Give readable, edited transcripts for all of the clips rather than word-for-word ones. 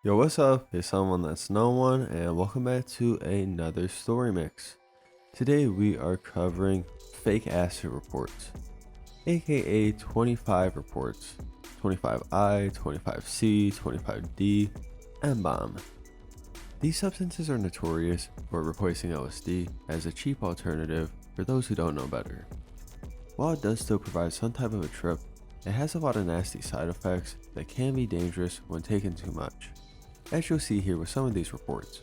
Yo, what's up? It's someone that's no one, and welcome back to another story mix. Today we are covering fake acid reports, aka 25 reports, 25I, 25C, 25D, N-BOME. These substances are notorious for replacing LSD as a cheap alternative for those who don't know better. While it does still provide some type of a trip, it has a lot of nasty side effects that can be dangerous when taken too much, as you'll see here with some of these reports.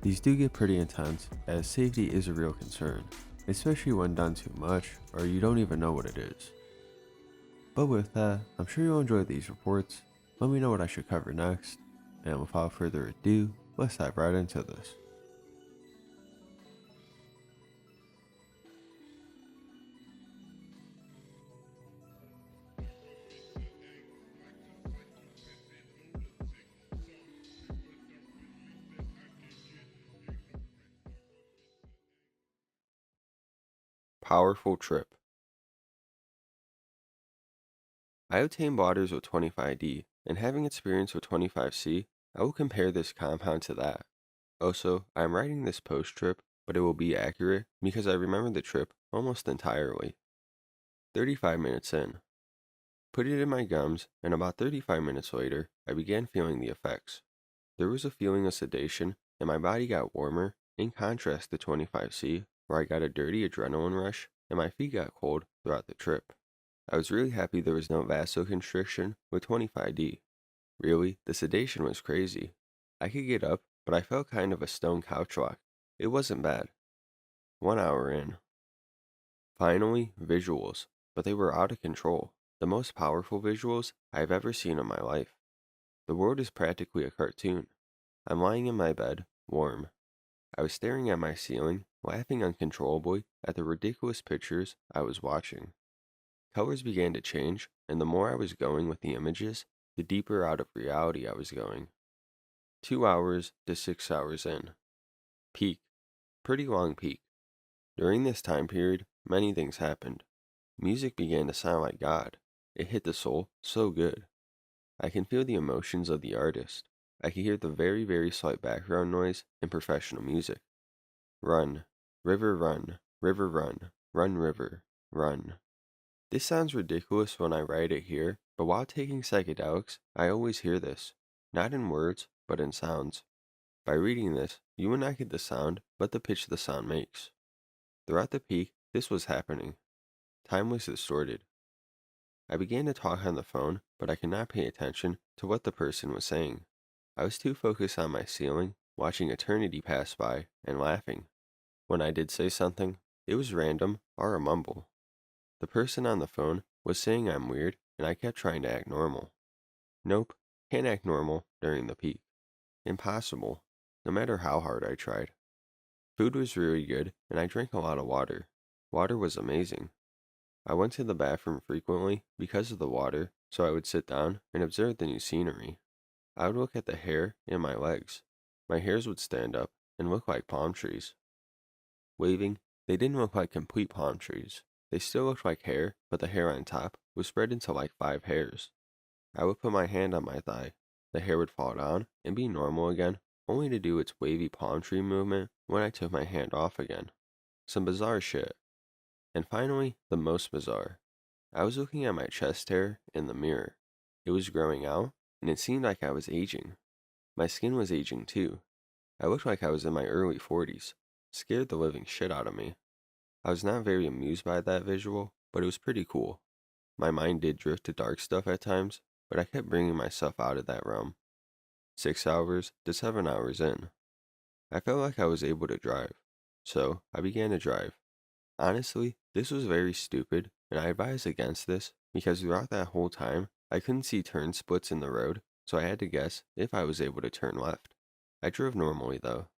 These do get pretty intense, as safety is a real concern, especially when done too much or you don't even know what it is. But with that, I'm sure you'll enjoy these reports. Let me know what I should cover next, and without further ado, let's dive right into this. Powerful trip. I obtained waters with 25D, and having experience with 25C, I will compare this compound to that. Also, I am writing this post-trip, but it will be accurate because I remember the trip almost entirely. 35 minutes in. Put it in my gums, and about 35 minutes later, I began feeling the effects. There was a feeling of sedation, and my body got warmer, in contrast to 25C, where I got a dirty adrenaline rush, and my feet got cold throughout the trip. I was really happy there was no vasoconstriction with 25D. Really, the sedation was crazy. I could get up, but I felt kind of a stone couch lock. It wasn't bad. 1 hour in. Finally, visuals, but they were out of control. The most powerful visuals I have ever seen in my life. The world is practically a cartoon. I'm lying in my bed, warm. I was staring at my ceiling, laughing uncontrollably at the ridiculous pictures I was watching. Colors began to change, and the more I was going with the images, the deeper out of reality I was going. 2 hours to 6 hours in. Peak. Pretty long peak. During this time period, many things happened. Music began to sound like God. It hit the soul so good. I can feel the emotions of the artist. I can hear the very, very slight background noise in professional music. Run, river run, river run, run river, run. This sounds ridiculous when I write it here, but while taking psychedelics, I always hear this. Not in words, but in sounds. By reading this, you will not get the sound, but the pitch the sound makes. Throughout the peak, this was happening. Time was distorted. I began to talk on the phone, but I could not pay attention to what the person was saying. I was too focused on my ceiling, watching eternity pass by, and laughing. When I did say something, it was random or a mumble. The person on the phone was saying I'm weird, and I kept trying to act normal. Nope, can't act normal during the peak. Impossible, no matter how hard I tried. Food was really good, and I drank a lot of water. Water was amazing. I went to the bathroom frequently because of the water, so I would sit down and observe the new scenery. I would look at the hair and my legs. My hairs would stand up and look like palm trees. Waving, they didn't look like complete palm trees. They still looked like hair, but the hair on top was spread into like 5 hairs. I would put my hand on my thigh. The hair would fall down and be normal again, only to do its wavy palm tree movement when I took my hand off again. Some bizarre shit. And finally, the most bizarre. I was looking at my chest hair in the mirror. It was growing out, and it seemed like I was aging. My skin was aging too. I looked like I was in my early 40s. Scared the living shit out of me. I was not very amused by that visual, but it was pretty cool. My mind did drift to dark stuff at times, but I kept bringing myself out of that realm. 6 hours to 7 hours in. I felt like I was able to drive, so I began to drive. Honestly, this was very stupid, and I advise against this because throughout that whole time, I couldn't see turn splits in the road, so I had to guess if I was able to turn left. I drove normally though.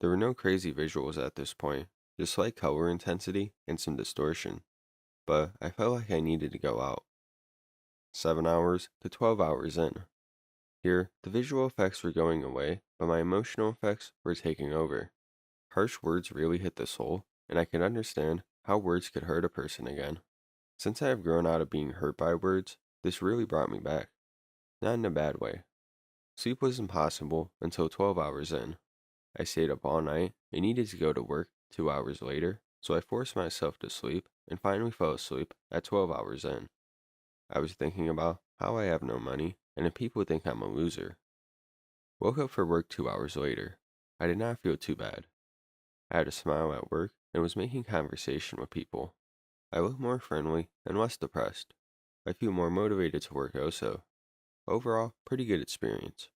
There were no crazy visuals at this point, just slight color intensity and some distortion, but I felt like I needed to go out. 7 hours to 12 hours in. Here, the visual effects were going away, but my emotional effects were taking over. Harsh words really hit the soul, and I could understand how words could hurt a person again. Since I have grown out of being hurt by words, this really brought me back. Not in a bad way. Sleep was impossible until 12 hours in. I stayed up all night and needed to go to work 2 hours later, so I forced myself to sleep and finally fell asleep at 12 hours in. I was thinking about how I have no money and if people think I'm a loser. Woke up for work 2 hours later. I did not feel too bad. I had a smile at work and was making conversation with people. I look more friendly and less depressed. I feel more motivated to work also. Overall, pretty good experience.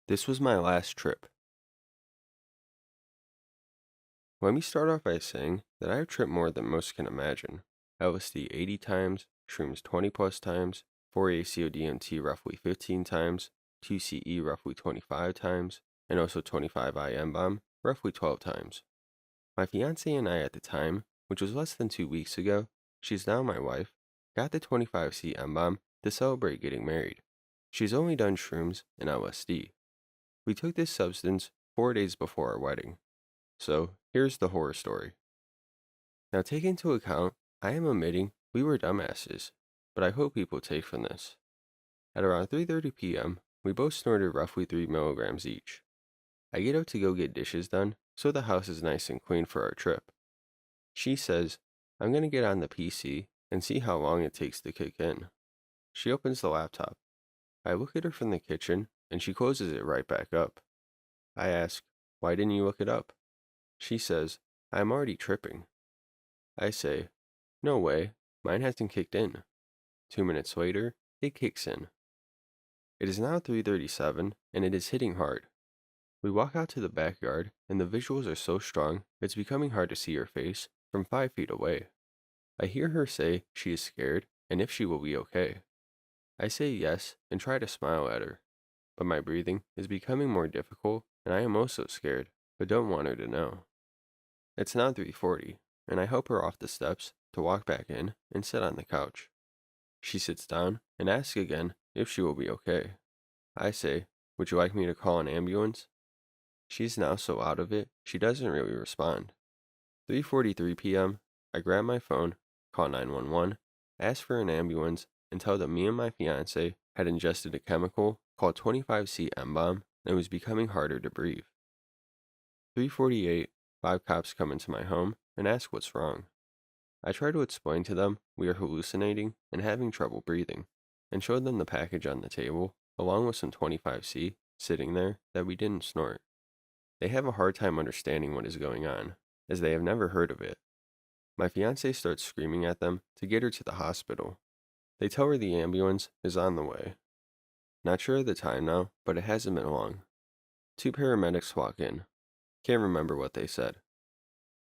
This was my last trip. Let me start off by saying that I have tripped more than most can imagine. LSD 80 times, shrooms 20 plus times, 4-ACO DMT roughly 15 times, 2CE roughly 25 times, and also 25I N-BOME roughly 12 times. My fiance and I at the time, which was less than 2 weeks ago, she's now my wife, got the 25C N-BOME to celebrate getting married. She's only done shrooms and LSD. We took this substance 4 days before our wedding. So, here's the horror story. Now, take into account, I am admitting we were dumbasses, but I hope people take from this. At around 3:30 p.m., we both snorted roughly 3 milligrams each. I get up to go get dishes done, so the house is nice and clean for our trip. She says, I'm going to get on the PC and see how long it takes to kick in. She opens the laptop. I look at her from the kitchen, and she closes it right back up. I ask, why didn't you look it up? She says, I'm already tripping. I say, no way, mine hasn't kicked in. 2 minutes later, it kicks in. It is now 3:37, and it is hitting hard. We walk out to the backyard, and the visuals are so strong, it's becoming hard to see her face from 5 feet away. I hear her say she is scared, and if she will be okay. I say yes, and try to smile at her. But my breathing is becoming more difficult, and I am also scared, but don't want her to know. It's now 3:40, and I help her off the steps to walk back in and sit on the couch. She sits down and asks again if she will be okay. I say, would you like me to call an ambulance? She's now so out of it, she doesn't really respond. 3:43 p.m., I grab my phone, call 911, ask for an ambulance, and tell them me and my fiance had ingested a chemical called 25C N-BOME and it was becoming harder to breathe. 3:48, 5 cops come into my home and ask what's wrong. I try to explain to them we are hallucinating and having trouble breathing, and show them the package on the table, along with some 25C sitting there that we didn't snort. They have a hard time understanding what is going on, as they have never heard of it. My fiance starts screaming at them to get her to the hospital. They tell her the ambulance is on the way. Not sure of the time now, but it hasn't been long. 2 paramedics walk in. Can't remember what they said.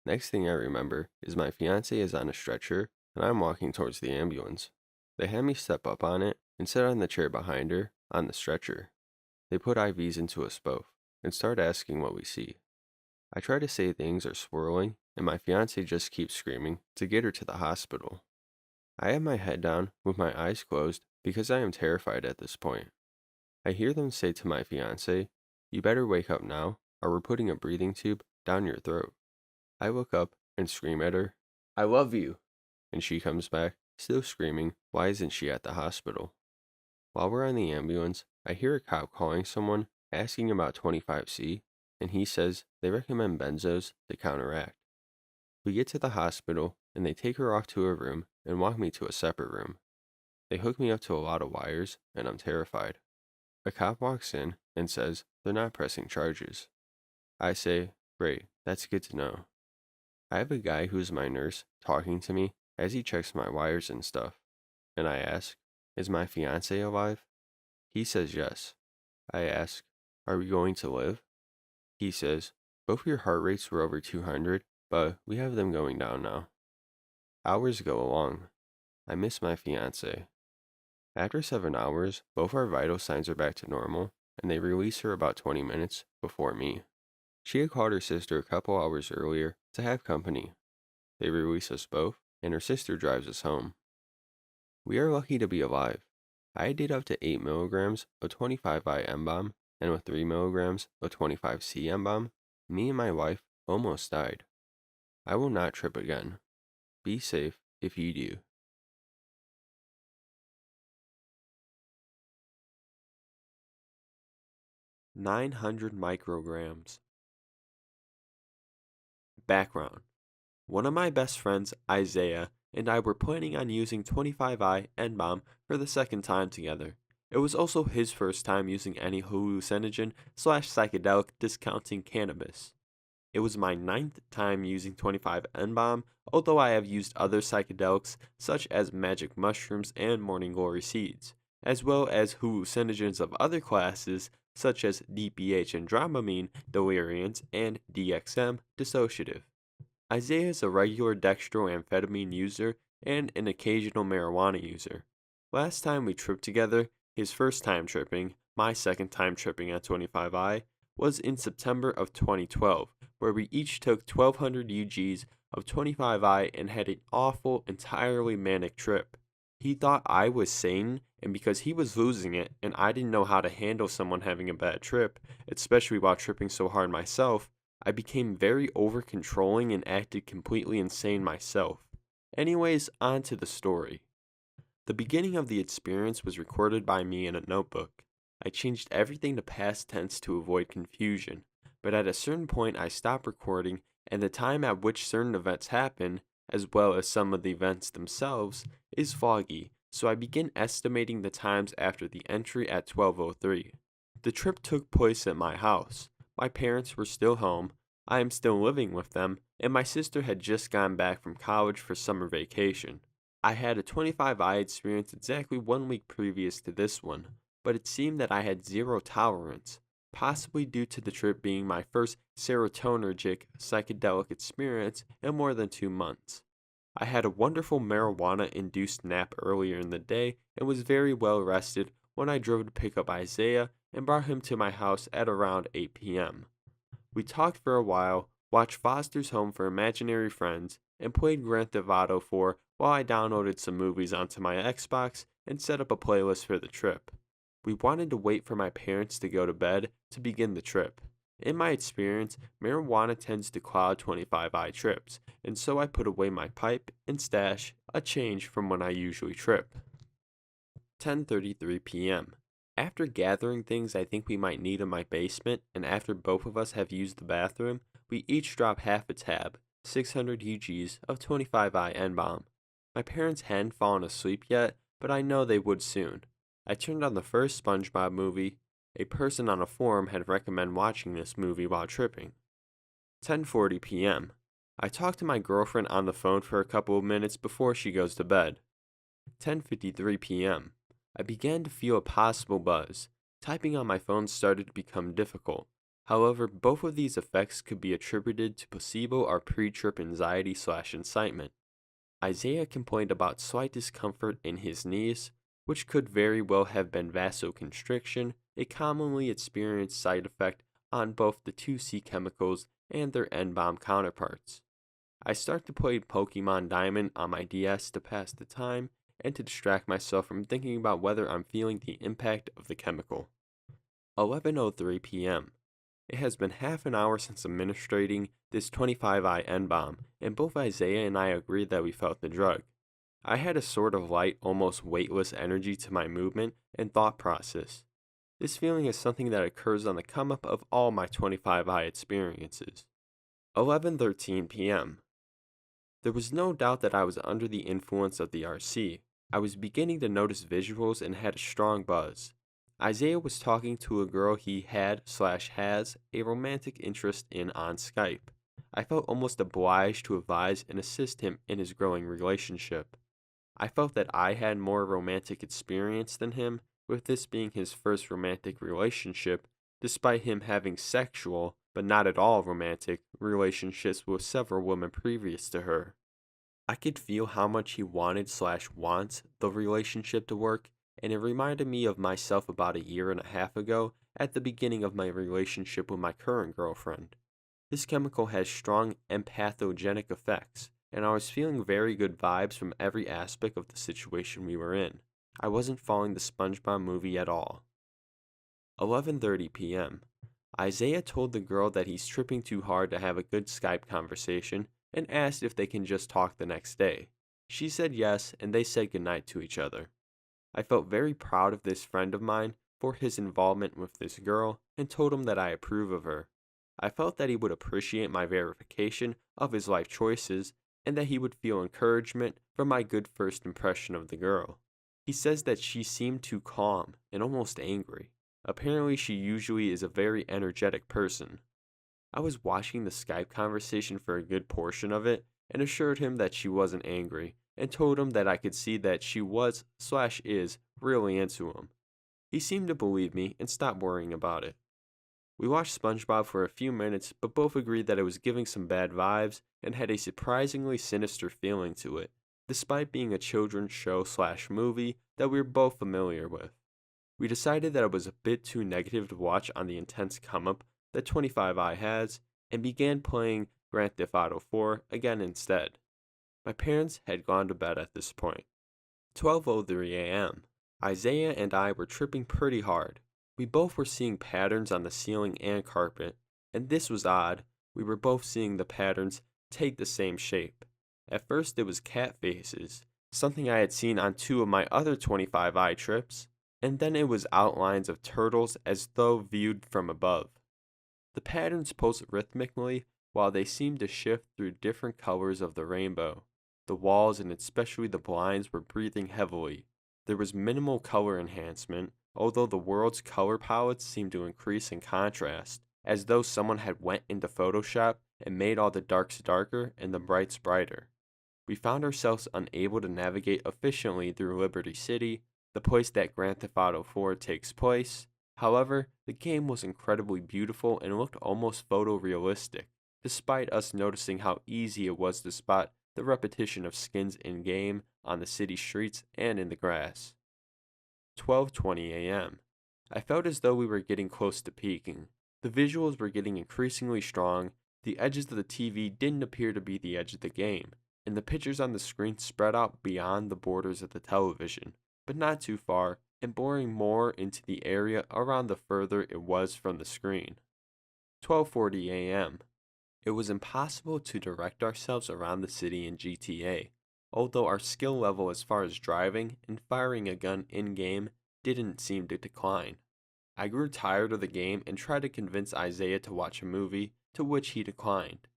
Next thing I remember is my fiance is on a stretcher and I'm walking towards the ambulance. They have me step up on it and sit on the chair behind her on the stretcher. They put IVs into us both and start asking what we see. I try to say things are swirling and my fiance just keeps screaming to get her to the hospital. I have my head down with my eyes closed because I am terrified at this point. I hear them say to my fiance, you better wake up now or we're putting a breathing tube down your throat. I look up and scream at her, I love you! And she comes back, still screaming, why isn't she at the hospital? While we're on the ambulance, I hear a cop calling someone, asking about 25C, and he says they recommend benzos to counteract. We get to the hospital, and they take her off to a room and walk me to a separate room. They hook me up to a lot of wires, and I'm terrified. A cop walks in and says they're not pressing charges. I say, great, that's good to know. I have a guy who's my nurse talking to me as he checks my wires and stuff, and I ask, is my fiance alive? He says yes. I ask, are we going to live? He says, both your heart rates were over 200, but we have them going down now. Hours go along. I miss my fiance. After 7 hours, both our vital signs are back to normal, and they release her about 20 minutes before me. She had called her sister a couple hours earlier to have company. They release us both, and her sister drives us home. We are lucky to be alive. I did up to 8 milligrams of 25I N-BOME, and with 3 milligrams of 25C N-BOME, me and my wife almost died. I will not trip again. Be safe if you do. 900 micrograms. Background. One of my best friends, Isaiah, and I were planning on using 25I N-BOME for the second time together. It was also his first time using any hallucinogen/psychedelic discounting cannabis. It was my ninth time using 25 N-BOME, although I have used other psychedelics such as magic mushrooms and morning glory seeds, as well as hallucinogens of other classes such as DPH and Dramamine deliriants and DXM dissociative. Isaiah is a regular dextroamphetamine user and an occasional marijuana user. Last time we tripped together, his first time tripping, my second time tripping at 25I, was in September of 2012, where we each took 1200 UGs of 25I and had an awful, entirely manic trip. He thought I was sane, and because he was losing it and I didn't know how to handle someone having a bad trip, especially while tripping so hard myself, I became very over controlling and acted completely insane myself. Anyways, on to the story. The beginning of the experience was recorded by me in a notebook. I changed everything to past tense to avoid confusion, but at a certain point I stopped recording, and the time at which certain events happen, as well as some of the events themselves, is foggy, so I begin estimating the times after the entry at 12:03. The trip took place at my house. My parents were still home, I am still living with them, and my sister had just gone back from college for summer vacation. I had a 25I experience exactly 1 week previous to this one, but it seemed that I had zero tolerance, possibly due to the trip being my first serotonergic psychedelic experience in more than 2 months. I had a wonderful marijuana-induced nap earlier in the day and was very well rested when I drove to pick up Isaiah and brought him to my house at around 8 p.m. We talked for a while, watched Foster's Home for Imaginary Friends, and played Grand Theft Auto 4 while I downloaded some movies onto my Xbox and set up a playlist for the trip. We wanted to wait for my parents to go to bed to begin the trip. In my experience, marijuana tends to cloud 25I trips, and so I put away my pipe and stash, a change from when I usually trip. 10:33 p.m. After gathering things I think we might need in my basement, and after both of us have used the bathroom, we each drop half a tab, 600 UGs of 25I N-BOME. My parents hadn't fallen asleep yet, but I know they would soon. I turned on the first SpongeBob movie. A person on a forum had recommended watching this movie while tripping. 10:40 p.m. I talk to my girlfriend on the phone for a couple of minutes before she goes to bed. 10:53 p.m. I began to feel a possible buzz. Typing on my phone started to become difficult. However, both of these effects could be attributed to placebo or pre-trip anxiety/incitement. Isaiah complained about slight discomfort in his knees, which could very well have been vasoconstriction, a commonly experienced side effect on both the 2C chemicals and their N-BOME counterparts. I start to play Pokemon Diamond on my DS to pass the time and to distract myself from thinking about whether I'm feeling the impact of the chemical. 11:03 p.m. It has been half an hour since administrating this 25I N-BOME, and both Isaiah and I agreed that we felt the drug. I had a sort of light, almost weightless energy to my movement and thought process. This feeling is something that occurs on the come up of all my 25I experiences. 11:13 p.m. There was no doubt that I was under the influence of the RC. I was beginning to notice visuals and had a strong buzz. Isaiah was talking to a girl he had/has a romantic interest in on Skype. I felt almost obliged to advise and assist him in his growing relationship. I felt that I had more romantic experience than him, with this being his first romantic relationship, despite him having sexual, but not at all romantic, relationships with several women previous to her. I could feel how much he wanted/wants the relationship to work, and it reminded me of myself about a year and a half ago at the beginning of my relationship with my current girlfriend. This chemical has strong empathogenic effects, and I was feeling very good vibes from every aspect of the situation we were in. I wasn't following the SpongeBob movie at all. 11:30 p.m. Isaiah told the girl that he's tripping too hard to have a good Skype conversation and asked if they can just talk the next day. She said yes, and they said goodnight to each other. I felt very proud of this friend of mine for his involvement with this girl and told him that I approve of her. I felt that he would appreciate my verification of his life choices and that he would feel encouragement from my good first impression of the girl. He says that she seemed too calm and almost angry. Apparently, she usually is a very energetic person. I was watching the Skype conversation for a good portion of it and assured him that she wasn't angry and told him that I could see that she was/is really into him. He seemed to believe me and stopped worrying about it. We watched SpongeBob for a few minutes, but both agreed that it was giving some bad vibes and had a surprisingly sinister feeling to it, despite being a children's show/movie that we were both familiar with. We decided that it was a bit too negative to watch on the intense come-up that 25i has, and began playing Grand Theft Auto 4 again instead. My parents had gone to bed at this point. 12:03 a.m. Isaiah and I were tripping pretty hard. We both were seeing patterns on the ceiling and carpet, and this was odd. We were both seeing the patterns take the same shape. At first it was cat faces, something I had seen on 2 of my other 25i trips, and then it was outlines of turtles as though viewed from above. The patterns pulsed rhythmically while they seemed to shift through different colors of the rainbow. The walls and especially the blinds were breathing heavily. There was minimal color enhancement, although the world's color palettes seemed to increase in contrast, as though someone had went into Photoshop and made all the darks darker and the brights brighter. We found ourselves unable to navigate efficiently through Liberty City, the place that Grand Theft Auto 4 takes place. However, the game was incredibly beautiful and looked almost photorealistic, despite us noticing how easy it was to spot the repetition of skins in-game, on the city streets, and in the grass. 12:20 a.m. I felt as though we were getting close to peaking. The visuals were getting increasingly strong, the edges of the TV didn't appear to be the edge of the game, and the pictures on the screen spread out beyond the borders of the television, but not too far, and boring more into the area around the further it was from the screen. 12:40 a.m. It was impossible to direct ourselves around the city in GTA, although our skill level as far as driving and firing a gun in-game didn't seem to decline. I grew tired of the game and tried to convince Isaiah to watch a movie, to which he declined.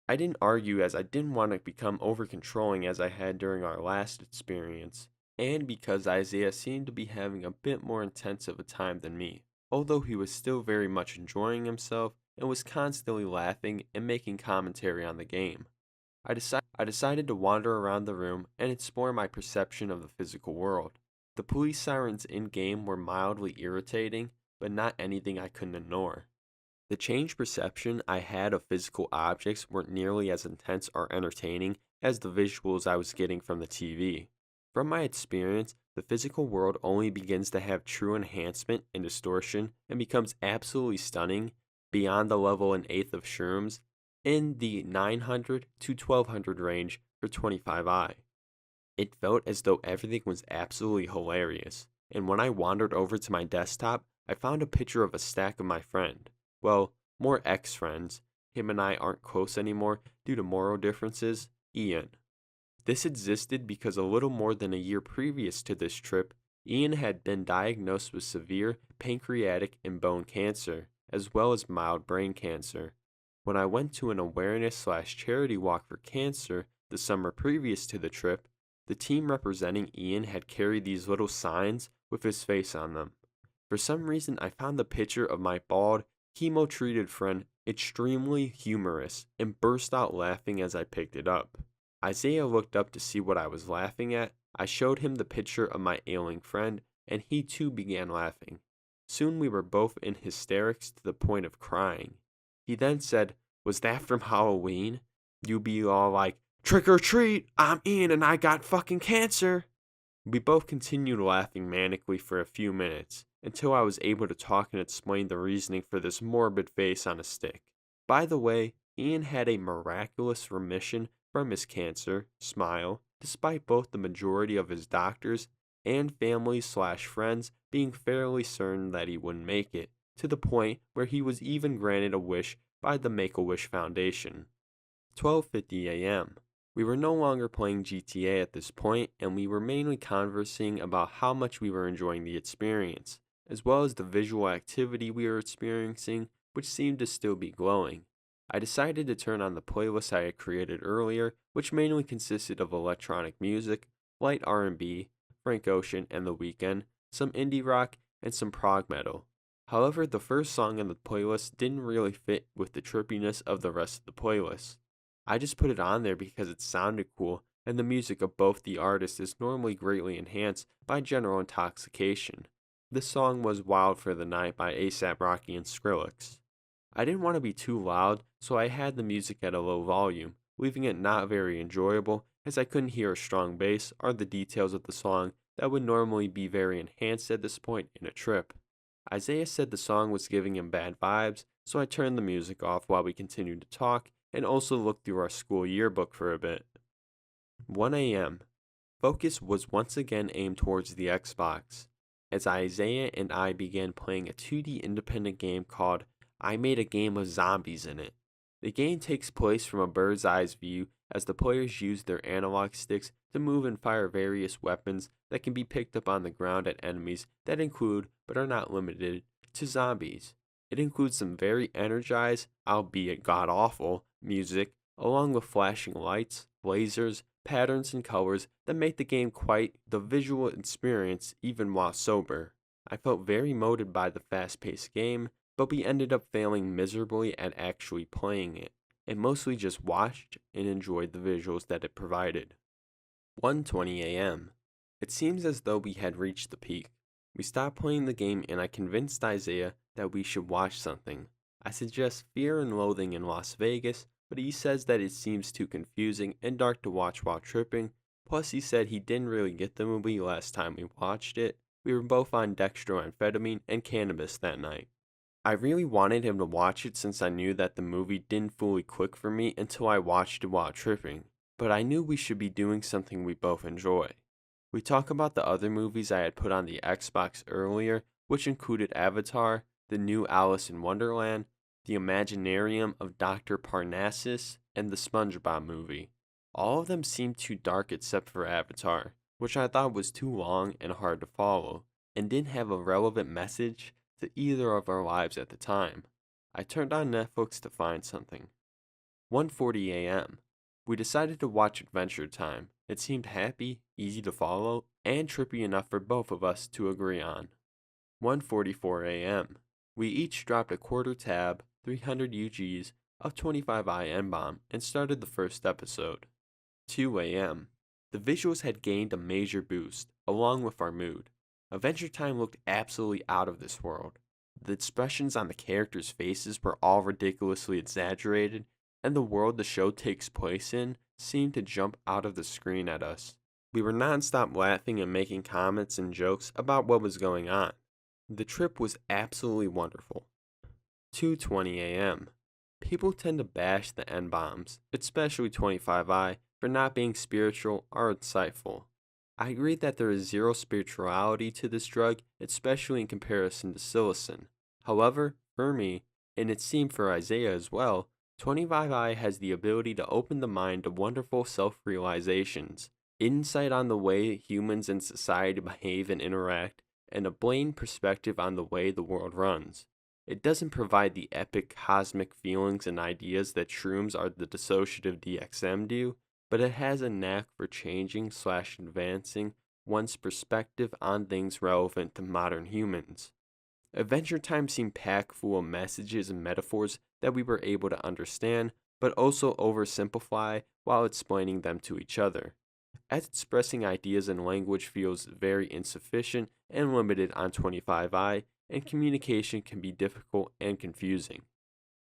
I didn't argue as I didn't want to become over-controlling as I had during our last experience, and because Isaiah seemed to be having a bit more intense of a time than me, although he was still very much enjoying himself and was constantly laughing and making commentary on the game. I decided to wander around the room and explore my perception of the physical world. The police sirens in-game were mildly irritating, but not anything I couldn't ignore. The changed perception I had of physical objects weren't nearly as intense or entertaining as the visuals I was getting from the TV. From my experience, the physical world only begins to have true enhancement and distortion and becomes absolutely stunning beyond the level an eighth of shrooms in the 900 to 1200 range for 25i. It felt as though everything was absolutely hilarious, and when I wandered over to my desktop, I found a picture of a stack of my friend. Well, more ex-friends. Him and I aren't close anymore due to moral differences. Ian. This existed because a little more than a year previous to this trip, Ian had been diagnosed with severe pancreatic and bone cancer, as well as mild brain cancer. When I went to an awareness/charity walk for cancer the summer previous to the trip, the team representing Ian had carried these little signs with his face on them. For some reason, I found the picture of my bald, chemo-treated friend extremely humorous and burst out laughing as I picked it up. Isaiah looked up to see what I was laughing at. I showed him the picture of my ailing friend, and he too began laughing. Soon we were both in hysterics to the point of crying. He then said, "Was that from Halloween? You be all like, 'Trick or treat, I'm Ian and I got fucking cancer.'" We both continued laughing manically for a few minutes, until I was able to talk and explain the reasoning for this morbid face on a stick. By the way, Ian had a miraculous remission from his cancer, smile, despite both the majority of his doctors and family/friends being fairly certain that he wouldn't make it, to the point where he was even granted a wish by the Make-A-Wish Foundation. 12:50 a.m. We were no longer playing GTA at this point, and we were mainly conversing about how much we were enjoying the experience, as well as the visual activity we were experiencing, which seemed to still be glowing. I decided to turn on the playlist I had created earlier, which mainly consisted of electronic music, light R&B, Frank Ocean and The Weeknd, some indie rock, and some prog metal. However, the first song in the playlist didn't really fit with the trippiness of the rest of the playlist. I just put it on there because it sounded cool, and the music of both the artists is normally greatly enhanced by general intoxication. This song was Wild for the Night by A$AP Rocky and Skrillex. I didn't want to be too loud, so I had the music at a low volume, leaving it not very enjoyable as I couldn't hear a strong bass or the details of the song that would normally be very enhanced at this point in a trip. Isaiah said the song was giving him bad vibes, so I turned the music off while we continued to talk and also looked through our school yearbook for a bit. 1 a.m. Focus was once again aimed towards the Xbox, as Isaiah and I began playing a 2D independent game called I Made a Game of Zombies in It. The game takes place from a bird's eye view as the players use their analog sticks to move and fire various weapons that can be picked up on the ground at enemies that include, but are not limited, to zombies. It includes some very energized, albeit god-awful, music, along with flashing lights, lasers, patterns, and colors that make the game quite the visual experience even while sober. I felt very motivated by the fast-paced game, but we ended up failing miserably at actually playing it, and mostly just watched and enjoyed the visuals that it provided. 1:20 a.m. It seems as though we had reached the peak. We stopped playing the game and I convinced Isaiah that we should watch something. I suggest Fear and Loathing in Las Vegas, but he says that it seems too confusing and dark to watch while tripping, plus he said he didn't really get the movie last time we watched it. We were both on dextroamphetamine and cannabis that night. I really wanted him to watch it since I knew that the movie didn't fully click for me until I watched it while tripping, but I knew we should be doing something we both enjoy. We talk about the other movies I had put on the Xbox earlier, which included Avatar, the new Alice in Wonderland, the Imaginarium of Dr. Parnassus, and the SpongeBob movie. All of them seemed too dark except for Avatar, which I thought was too long and hard to follow, and didn't have a relevant message to either of our lives at the time. I turned on Netflix to find something. 1:40 a.m. We decided to watch Adventure Time. It seemed happy, easy to follow, and trippy enough for both of us to agree on. 1:44 a.m. We each dropped a quarter tab, 300 UGs, of 25i N-BOME and started the first episode. 2 a.m. The visuals had gained a major boost, along with our mood. Adventure Time looked absolutely out of this world. The expressions on the characters' faces were all ridiculously exaggerated, and the world the show takes place in seemed to jump out of the screen at us. We were non-stop laughing and making comments and jokes about what was going on. The trip was absolutely wonderful. 2:20 a.m. People tend to bash the N-BOMEs, especially 25i, for not being spiritual or insightful. I agree that there is zero spirituality to this drug, especially in comparison to psilocin. However, for me, and it seemed for Isaiah as well, 25i has the ability to open the mind to wonderful self-realizations, insight on the way humans and society behave and interact, and a blatant perspective on the way the world runs. It doesn't provide the epic cosmic feelings and ideas that shrooms or the dissociative DXM do, but it has a knack for changing/advancing one's perspective on things relevant to modern humans. Adventure Time seemed packed full of messages and metaphors that we were able to understand, but also oversimplify while explaining them to each other, as expressing ideas in language feels very insufficient and limited on 25i, and communication can be difficult and confusing.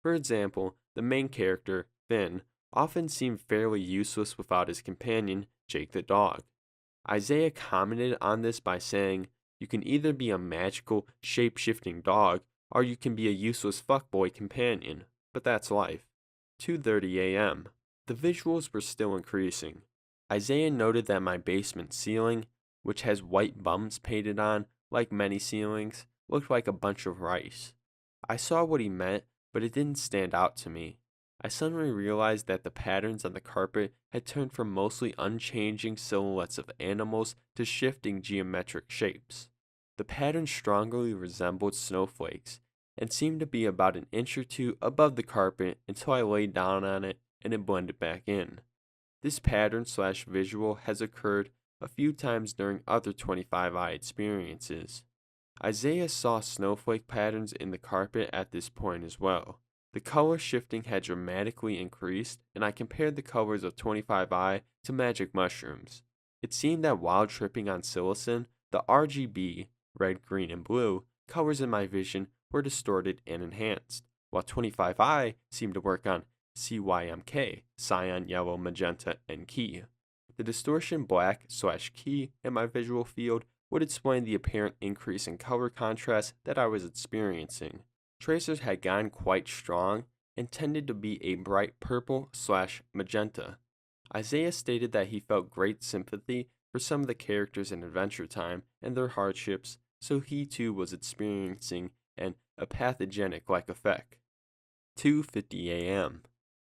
For example, the main character, Finn, often seemed fairly useless without his companion, Jake the dog. Isaiah commented on this by saying, "You can either be a magical, shape-shifting dog, or you can be a useless fuckboy companion, but that's life." 2:30 a.m. The visuals were still increasing. Isaiah noted that my basement ceiling, which has white bums painted on, like many ceilings, looked like a bunch of rice. I saw what he meant, but it didn't stand out to me. I suddenly realized that the patterns on the carpet had turned from mostly unchanging silhouettes of animals to shifting geometric shapes. The pattern strongly resembled snowflakes and seemed to be about an inch or two above the carpet until I laid down on it and it blended back in. This pattern slash visual has occurred a few times during other 25i experiences. Isaiah saw snowflake patterns in the carpet at this point as well. The color shifting had dramatically increased, and I compared the colors of 25i to magic mushrooms. It seemed that while tripping on psilocin, the RGB, red, green, and blue, colors in my vision were distorted and enhanced, while 25i seemed to work on CYMK, cyan, yellow, magenta, and key. The distortion black slash key in my visual field would explain the apparent increase in color contrast that I was experiencing. Tracers had gotten quite strong and tended to be a bright purple slash magenta. Isaiah stated that he felt great sympathy for some of the characters in Adventure Time and their hardships, so he too was experiencing an apathogenic-like effect. 2:50 a.m.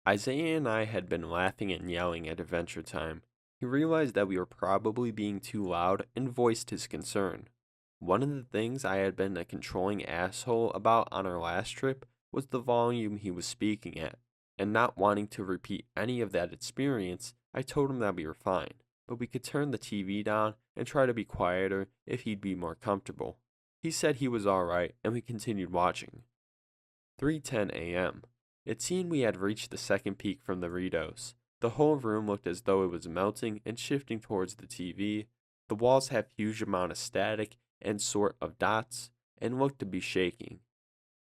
Isaiah and I had been laughing and yelling at Adventure Time. He realized that we were probably being too loud and voiced his concern. One of the things I had been a controlling asshole about on our last trip was the volume he was speaking at, and not wanting to repeat any of that experience, I told him that we were fine, but we could turn the TV down and try to be quieter if he'd be more comfortable. He said he was alright, and we continued watching. 3:10 a.m. It seemed we had reached the second peak from the redos. The whole room looked as though it was melting and shifting towards the TV. The walls have huge amount of static and sort of dots, and looked to be shaking.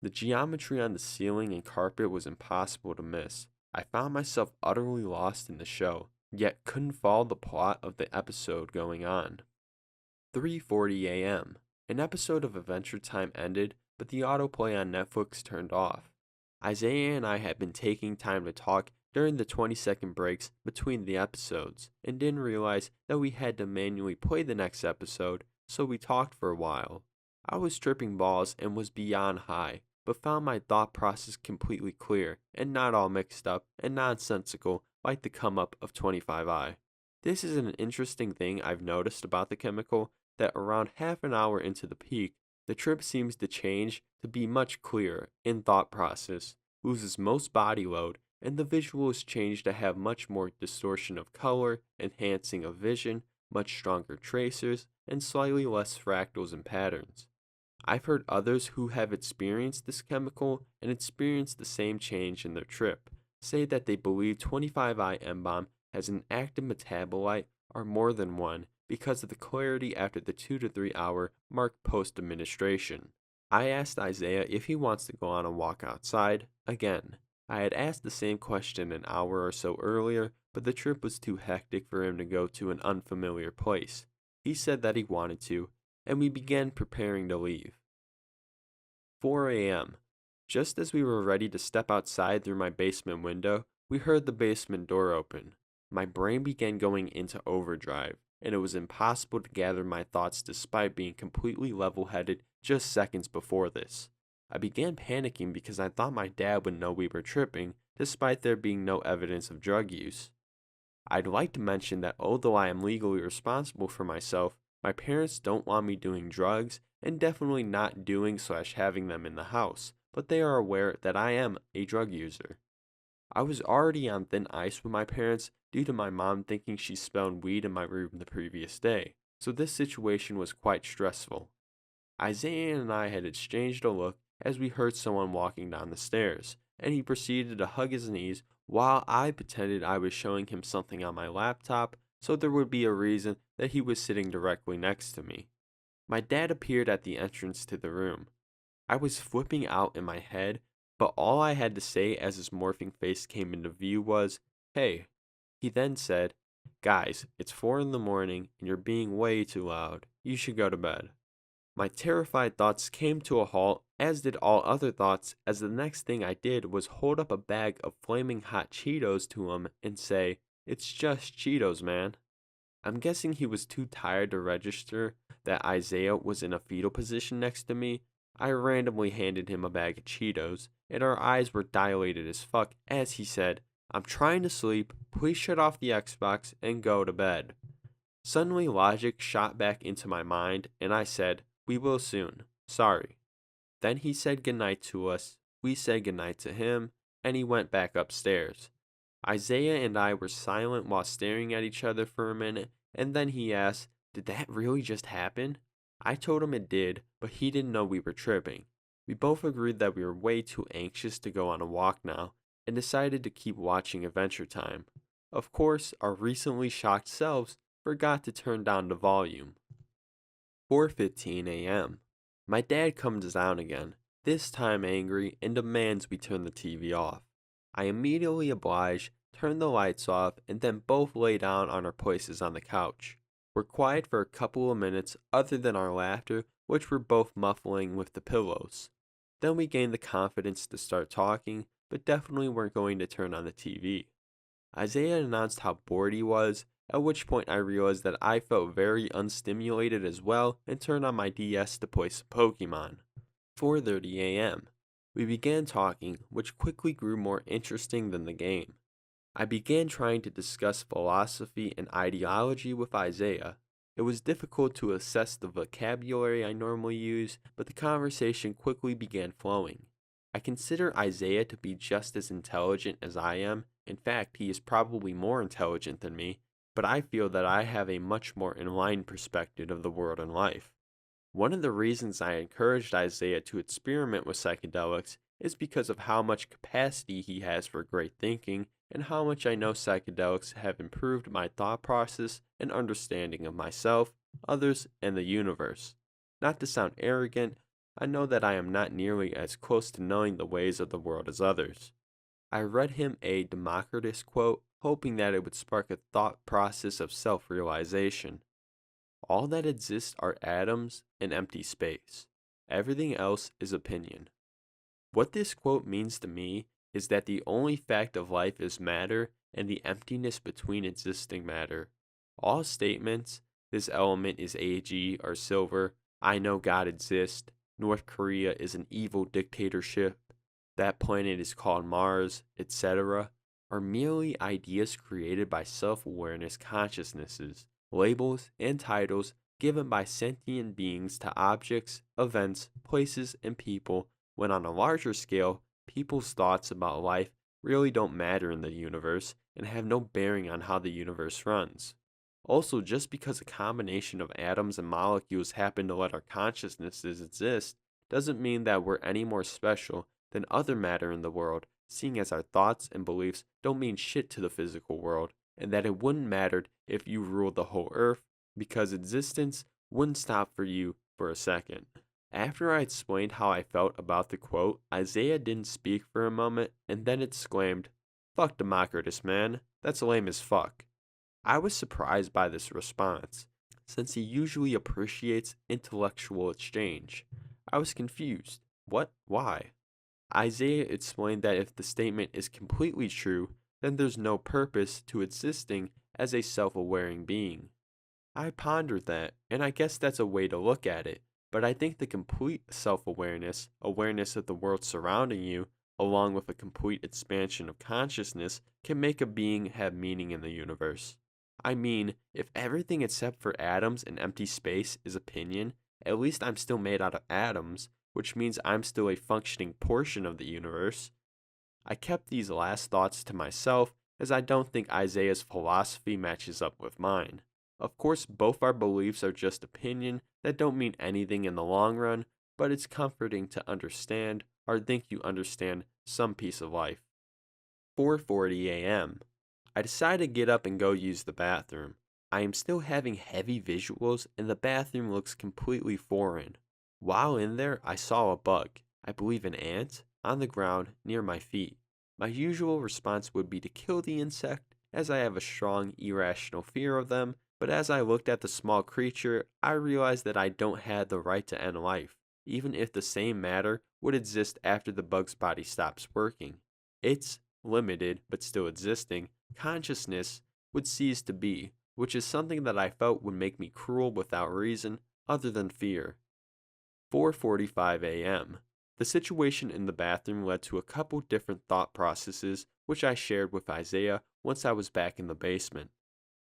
The geometry on the ceiling and carpet was impossible to miss. I found myself utterly lost in the show, yet couldn't follow the plot of the episode going on. 3:40 a.m. An episode of Adventure Time ended, but the autoplay on Netflix turned off. Isaiah and I had been taking time to talk during the 20-second breaks between the episodes, and didn't realize that we had to manually play the next episode, so we talked for a while. I was tripping balls and was beyond high, but found my thought process completely clear and not all mixed up and nonsensical like the come up of 25i. This is an interesting thing I've noticed about the chemical, that around half an hour into the peak, the trip seems to change to be much clearer in thought process, loses most body load, and the visual is changed to have much more distortion of color, enhancing of vision, much stronger tracers, and slightly less fractals and patterns. I've heard others who have experienced this chemical and experienced the same change in their trip say that they believe 25i N-BOME has an active metabolite or more than one because of the clarity after the 2 to 3 hour mark post-administration. I asked Isaiah if he wants to go on a walk outside again. I had asked the same question an hour or so earlier, but the trip was too hectic for him to go to an unfamiliar place. He said that he wanted to, and we began preparing to leave. 4 a.m. Just as we were ready to step outside through my basement window, we heard the basement door open. My brain began going into overdrive, and it was impossible to gather my thoughts despite being completely level-headed just seconds before this. I began panicking because I thought my dad would know we were tripping, despite there being no evidence of drug use. I'd like to mention that although I am legally responsible for myself, my parents don't want me doing drugs, and definitely not doing / having them in the house, but they are aware that I am a drug user. I was already on thin ice with my parents due to my mom thinking she smelled weed in my room the previous day, so this situation was quite stressful. Isaiah and I had exchanged a look as we heard someone walking down the stairs, and he proceeded to hug his knees while I pretended I was showing him something on my laptop so there would be a reason that he was sitting directly next to me. My dad appeared at the entrance to the room. I was flipping out in my head, but all I had to say as his morphing face came into view was, "Hey." He then said, "Guys, it's 4 in the morning and you're being way too loud. You should go to bed." My terrified thoughts came to a halt, as did all other thoughts, as the next thing I did was hold up a bag of flaming hot Cheetos to him and say, "It's just Cheetos, man." I'm guessing he was too tired to register that Isaiah was in a fetal position next to me. I randomly handed him a bag of Cheetos, and our eyes were dilated as fuck as he said, "I'm trying to sleep, please shut off the Xbox and go to bed." Suddenly logic shot back into my mind, and I said, We will soon. Sorry. Then he said goodnight to us, we said goodnight to him, and he went back upstairs. Isaiah and I were silent while staring at each other for a minute, and then he asked, "Did that really just happen?" I told him it did, but he didn't know we were tripping. We both agreed that we were way too anxious to go on a walk now, and decided to keep watching Adventure Time. Of course, our recently shocked selves forgot to turn down the volume. 4:15 a.m. My dad comes down again, this time angry, and demands we turn the TV off. I immediately oblige, turn the lights off, and then both lay down on our places on the couch. We're quiet for a couple of minutes, other than our laughter, which we're both muffling with the pillows. Then we gain the confidence to start talking, but definitely weren't going to turn on the TV. Isaiah announced how bored he was, at which point I realized that I felt very unstimulated as well and turned on my DS to play some Pokemon. 4:30 a.m. We began talking, which quickly grew more interesting than the game. I began trying to discuss philosophy and ideology with Isaiah. It was difficult to assess the vocabulary I normally use, but the conversation quickly began flowing. I consider Isaiah to be just as intelligent as I am. In fact, he is probably more intelligent than me, but I feel that I have a much more enlightened perspective of the world and life. One of the reasons I encouraged Isaiah to experiment with psychedelics is because of how much capacity he has for great thinking and how much I know psychedelics have improved my thought process and understanding of myself, others, and the universe. Not to sound arrogant, I know that I am not nearly as close to knowing the ways of the world as others. I read him a Democritus quote, hoping that it would spark a thought process of self-realization. All that exists are atoms and empty space. Everything else is opinion. What this quote means to me is that the only fact of life is matter and the emptiness between existing matter. All statements, this element is AG or silver, I know God exists, North Korea is an evil dictatorship, that planet is called Mars, etc., are merely ideas created by self-awareness consciousnesses, labels, and titles given by sentient beings to objects, events, places, and people, when on a larger scale, people's thoughts about life really don't matter in the universe and have no bearing on how the universe runs. Also, just because a combination of atoms and molecules happen to let our consciousnesses exist, doesn't mean that we're any more special than other matter in the world, seeing as our thoughts and beliefs don't mean shit to the physical world, and that it wouldn't matter if you ruled the whole earth, because existence wouldn't stop for you for a second. After I explained how I felt about the quote, Isaiah didn't speak for a moment and then exclaimed, "Fuck Democritus, man. That's lame as fuck." I was surprised by this response, since he usually appreciates intellectual exchange. I was confused. What? Why? Isaiah explained that if the statement is completely true, then there's no purpose to existing as a self-aware being. I pondered that, and I guess that's a way to look at it, but I think the complete self-awareness, awareness of the world surrounding you, along with a complete expansion of consciousness, can make a being have meaning in the universe. I mean, if everything except for atoms and empty space is opinion, at least I'm still made out of atoms, which means I'm still a functioning portion of the universe. I kept these last thoughts to myself, as I don't think Isaiah's philosophy matches up with mine. Of course, both our beliefs are just opinion that don't mean anything in the long run, but it's comforting to understand, or think you understand, some piece of life. 4:40 a.m. I decide to get up and go use the bathroom. I am still having heavy visuals, and the bathroom looks completely foreign. While in there, I saw a bug, I believe an ant, on the ground near my feet. My usual response would be to kill the insect, as I have a strong, irrational fear of them, but as I looked at the small creature, I realized that I don't have the right to end life, even if the same matter would exist after the bug's body stops working. Its limited, but still existing, consciousness would cease to be, which is something that I felt would make me cruel without reason other than fear. 4:45 a.m. The situation in the bathroom led to a couple different thought processes which I shared with Isaiah once I was back in the basement.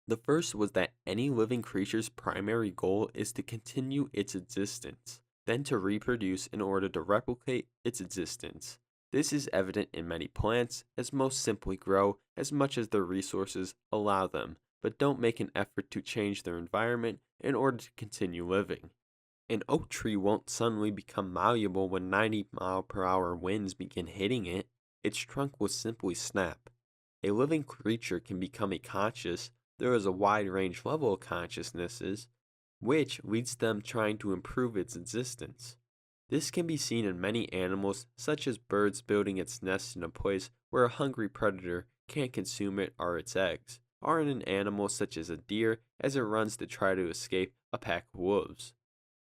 The first was that any living creature's primary goal is to continue its existence, then to reproduce in order to replicate its existence. This is evident in many plants, as most simply grow as much as their resources allow them, but don't make an effort to change their environment in order to continue living. An oak tree won't suddenly become malleable when 90-mile-per-hour winds begin hitting it. Its trunk will simply snap. A living creature can become a conscious. There is a wide range level of consciousnesses, which leads them trying to improve its existence. This can be seen in many animals, such as birds building its nest in a place where a hungry predator can't consume it or its eggs, or in an animal such as a deer as it runs to try to escape a pack of wolves.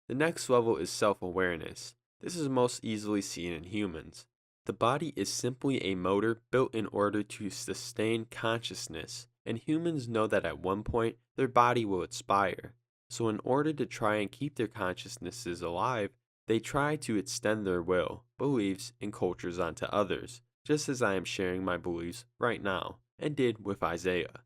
The next level is self-awareness. This is most easily seen in humans. The body is simply a motor built in order to sustain consciousness, and humans know that at one point their body will expire. So in order to try and keep their consciousnesses alive, they try to extend their will, beliefs, and cultures onto others, just as I am sharing my beliefs right now, and did with Isaiah.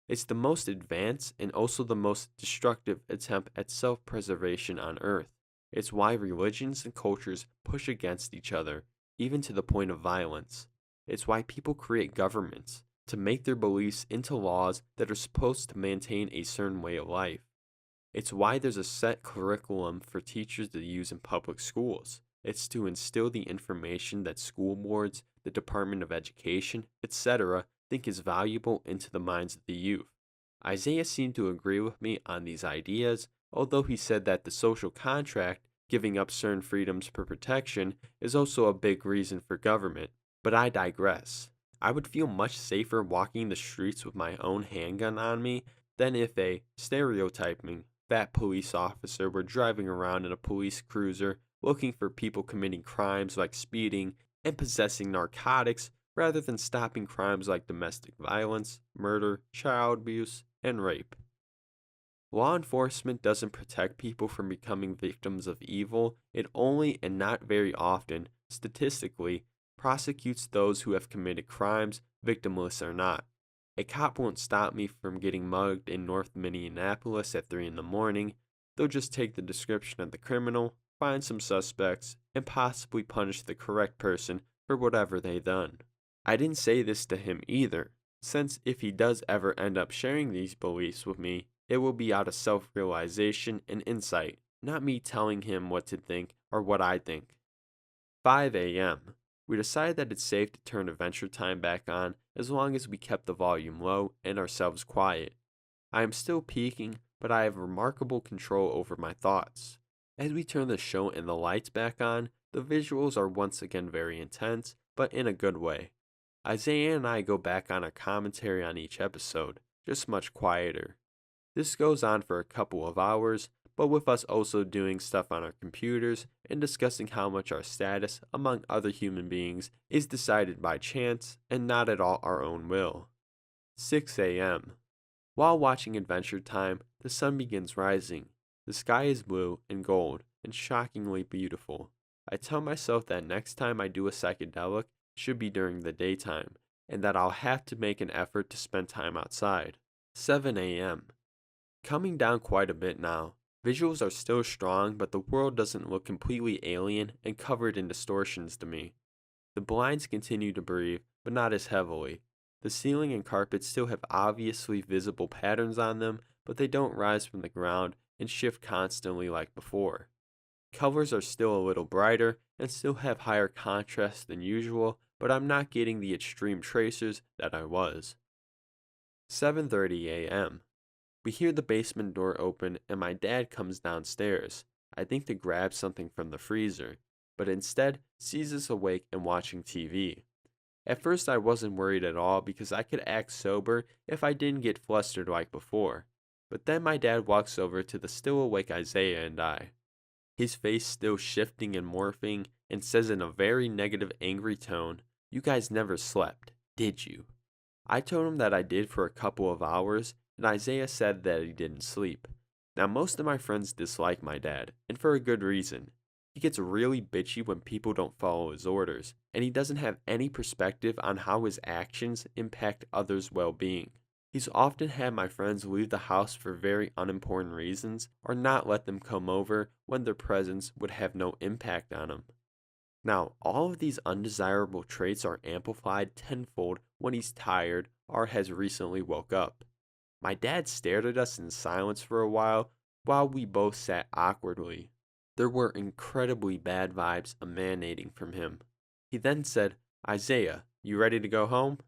It's the most advanced and also the most destructive attempt at self-preservation on Earth. It's why religions and cultures push against each other, even to the point of violence. It's why people create governments, to make their beliefs into laws that are supposed to maintain a certain way of life. It's why there's a set curriculum for teachers to use in public schools. It's to instill the information that school boards, the Department of Education, etc., think is valuable into the minds of the youth. Isaiah seemed to agree with me on these ideas, although he said that the social contract, giving up certain freedoms for protection, is also a big reason for government. But I digress. I would feel much safer walking the streets with my own handgun on me than if a, stereotyping, fat police officer were driving around in a police cruiser looking for people committing crimes like speeding and possessing narcotics rather than stopping crimes like domestic violence, murder, child abuse, and rape. Law enforcement doesn't protect people from becoming victims of evil, it only and not very often, statistically, prosecutes those who have committed crimes, victimless or not. A cop won't stop me from getting mugged in North Minneapolis at 3 in the morning. They'll just take the description of the criminal, find some suspects, and possibly punish the correct person for whatever they done. I didn't say this to him either, since if he does ever end up sharing these beliefs with me, it will be out of self-realization and insight, not me telling him what to think or what I think. 5 a.m. We decided that it's safe to turn Adventure Time back on as long as we kept the volume low and ourselves quiet. I am still peeking, but I have remarkable control over my thoughts. As we turn the show and the lights back on, the visuals are once again very intense, but in a good way. Isaiah and I go back on our commentary on each episode, just much quieter. This goes on for a couple of hours, but with us also doing stuff on our computers and discussing how much our status among other human beings is decided by chance and not at all our own will. 6 a.m. While watching Adventure Time, the sun begins rising. The sky is blue and gold and shockingly beautiful. I tell myself that next time I do a psychedelic, it should be during the daytime, and that I'll have to make an effort to spend time outside. 7 a.m. Coming down quite a bit now. Visuals are still strong, but the world doesn't look completely alien and covered in distortions to me. The blinds continue to breathe, but not as heavily. The ceiling and carpet still have obviously visible patterns on them, but they don't rise from the ground and shift constantly like before. Colors are still a little brighter and still have higher contrast than usual, but I'm not getting the extreme tracers that I was. 7:30 a.m. We hear the basement door open and my dad comes downstairs, I think to grab something from the freezer, but instead sees us awake and watching TV. At first I wasn't worried at all because I could act sober if I didn't get flustered like before, but then my dad walks over to the still awake Isaiah and I. His face still shifting and morphing, and says in a very negative angry tone, "You guys never slept, did you?" I told him that I did for a couple of hours, and Isaiah said that he didn't sleep. Now most of my friends dislike my dad, and for a good reason. He gets really bitchy when people don't follow his orders, and he doesn't have any perspective on how his actions impact others' well-being. He's often had my friends leave the house for very unimportant reasons or not let them come over when their presence would have no impact on him. Now, all of these undesirable traits are amplified tenfold when he's tired or has recently woke up. My dad stared at us in silence for a while we both sat awkwardly. There were incredibly bad vibes emanating from him. He then said, "Isaiah, you ready to go home?"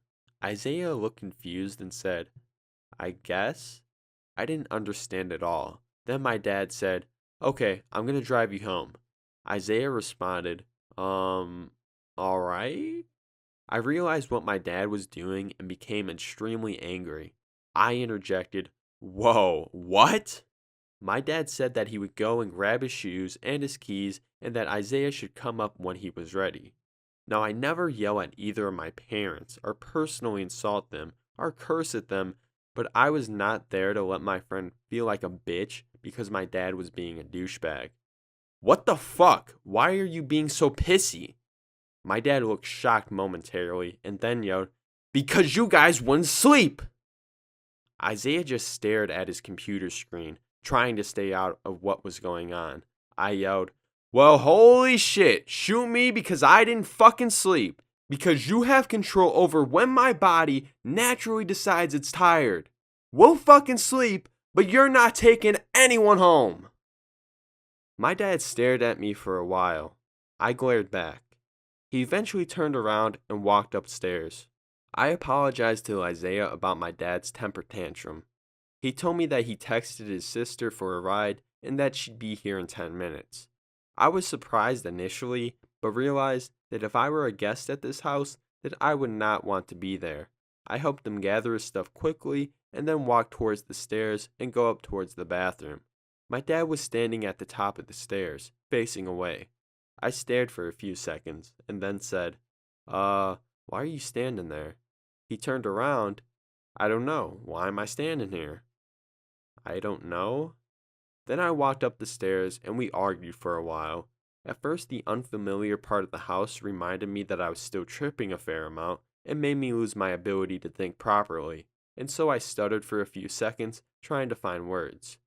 Isaiah looked confused and said, "I guess?" I didn't understand at all. Then my dad said, "Okay, I'm gonna drive you home." Isaiah responded, alright? I realized what my dad was doing and became extremely angry. I interjected, "Whoa, what?" My dad said that he would go and grab his shoes and his keys and that Isaiah should come up when he was ready. Now, I never yell at either of my parents or personally insult them or curse at them, but I was not there to let my friend feel like a bitch because my dad was being a douchebag. "What the fuck? Why are you being so pissy?" My dad looked shocked momentarily and then yelled, "Because you guys wouldn't sleep!" Isaiah just stared at his computer screen, trying to stay out of what was going on. I yelled, "Well, holy shit, shoot me because I didn't fucking sleep. Because you have control over when my body naturally decides it's tired. We'll fucking sleep, but you're not taking anyone home." My dad stared at me for a while. I glared back. He eventually turned around and walked upstairs. I apologized to Isaiah about my dad's temper tantrum. He told me that he texted his sister for a ride and that she'd be here in 10 minutes. I was surprised initially, but realized that if I were a guest at this house, that I would not want to be there. I helped him gather his stuff quickly and then walk towards the stairs and go up towards the bathroom. My dad was standing at the top of the stairs, facing away. I stared for a few seconds and then said, why are you standing there?" He turned around. "I don't know. Why am I standing here?" "I don't know." Then I walked up the stairs and we argued for a while. At first, the unfamiliar part of the house reminded me that I was still tripping a fair amount and made me lose my ability to think properly, and so I stuttered for a few seconds, trying to find words.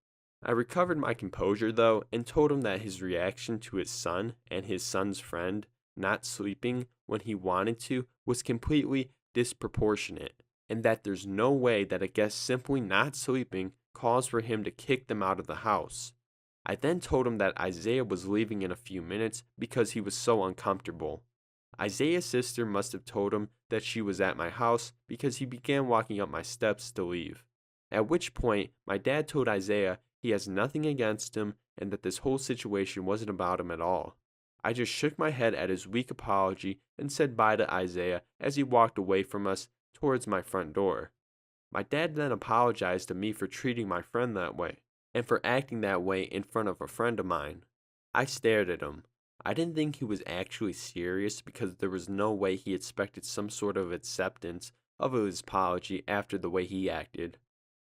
I recovered my composure though and told him that his reaction to his son and his son's friend not sleeping when he wanted to was completely disproportionate, and that there's no way that a guest simply not sleeping calls for him to kick them out of the house. I then told him that Isaiah was leaving in a few minutes because he was so uncomfortable. Isaiah's sister must have told him that she was at my house because he began walking up my steps to leave. At which point, my dad told Isaiah he has nothing against him and that this whole situation wasn't about him at all. I just shook my head at his weak apology and said bye to Isaiah as he walked away from us towards my front door. My dad then apologized to me for treating my friend that way and for acting that way in front of a friend of mine. I stared at him. I didn't think he was actually serious because there was no way he expected some sort of acceptance of his apology after the way he acted.